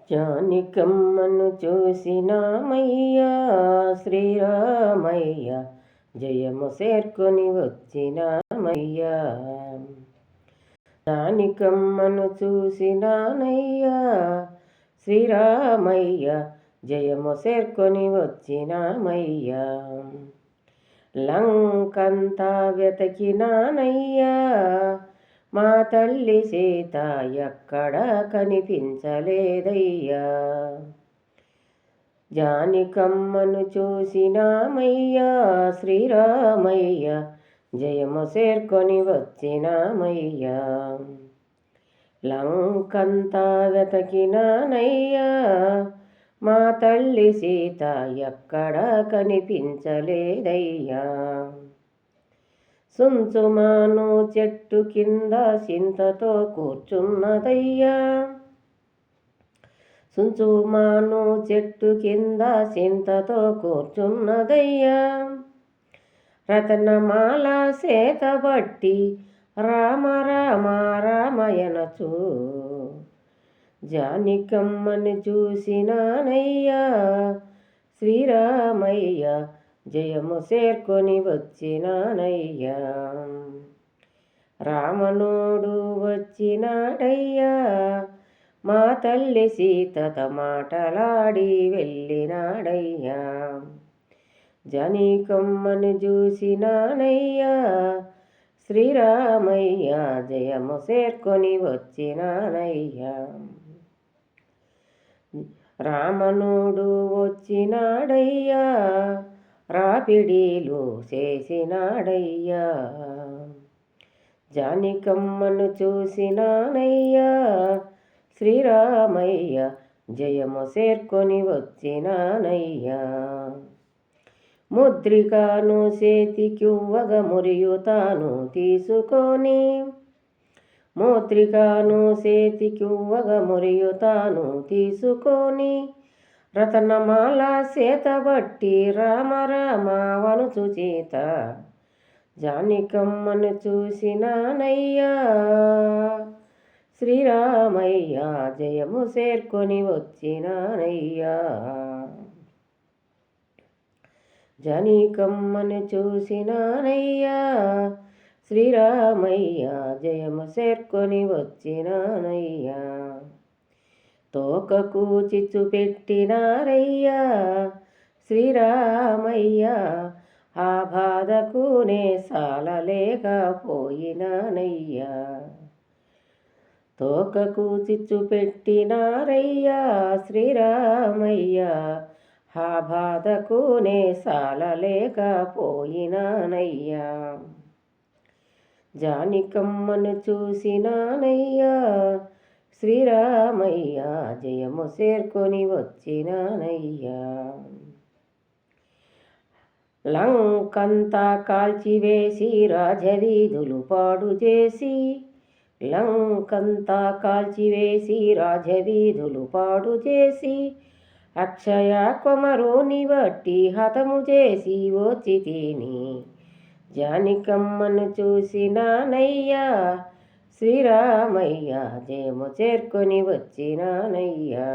జానికమ్మను చూసినామయ్యా శ్రీరామయ్య, జయము చేర్కొని వచ్చినామయ్యా. జానికమ్మను చూసినానయ్యా శ్రీరామయ్య, జయము చేర్కొని వచ్చినామయ్యా. లంకంతా వెతకినానయ్యా, మా తల్లి సీత ఎక్కడా కనిపించలేదయ్యా. జానికమ్మను చూసినామయ్యా శ్రీరామయ్య, జయము చేర్కొని వచ్చినామయ్యా. లంకంతా వెతకినానయ్యా, మా తల్లి సీత ఎక్కడా కనిపించలేదయ్యా. సుంచుమాను చెట్టు కింద సింతతో కూర్చున్నదయ్యా. సుంచుమాను చెట్టు కింద సింతతో కూర్చున్నదయ్యా. రతనమాల సేతబట్టి రామ రామ రామయనచు, జానికమ్మని చూసినానయ్యా శ్రీరామయ్య, జయము చేర్కొని వచ్చినానయ్యా. రామనుడు వచ్చినాడయ్యా, మా తల్లి సీతతో మాటలాడి వెళ్ళినాడయ్యా. జానికమ్మని చూసినానయ్యా శ్రీరామయ్య, జయము చేర్కొని వచ్చినానయ్యా. రామనుడు వచ్చినాడయ్యా, రాపిడీలు చేసినాడయ్యా. జానికమ్మను చూసినానయ్యా శ్రీరామయ్య, జయము చేర్కొని వచ్చినానయ్యా. ముద్రికాను చేతికివ్వగ మురియుతాను తీసుకొని, ముద్రికాను చేతికివ్వగ మురియుతాను తీసుకొని, రతనమాల సేతబట్టి రామ రామ వనుచు చేత, జానికమ్మను చూసినానయ్యా శ్రీరామయ్య, జయము చేర్కొని వచ్చినానయ్యా. జానికమ్మను చూసినానయ్యా శ్రీరామయ్య, జయము చేర్కొని వచ్చినానయ్యా. తోకకు చిచ్చు పెట్టినారయ్యా శ్రీరామయ్య, ఆ బాధకు నే సాలలేకపోయినానయ్యా. తోకకు చిచ్చు పెట్టినారయ్యా శ్రీరామయ్య, ఆ బాధకు నే సాలలేకపోయినానయ్యా. జానికమ్మను చూసినానయ్యా శ్రీరామయ్య, జయము చేర్కొని వచ్చినానయ్యా. లంకంతా కాల్చివేసి రాజవీధులు పాడు చేసి, లంకంతా కాల్చివేసి రాజవీధులు పాడు చేసి, అక్షయ కొమరుని బట్టి హతము చేసి వచ్చితిని. జానికమ్మను చూసినానయ్యా శ్రీరామయ్య, జయము చేర్కొని వచ్చినానయ్యా.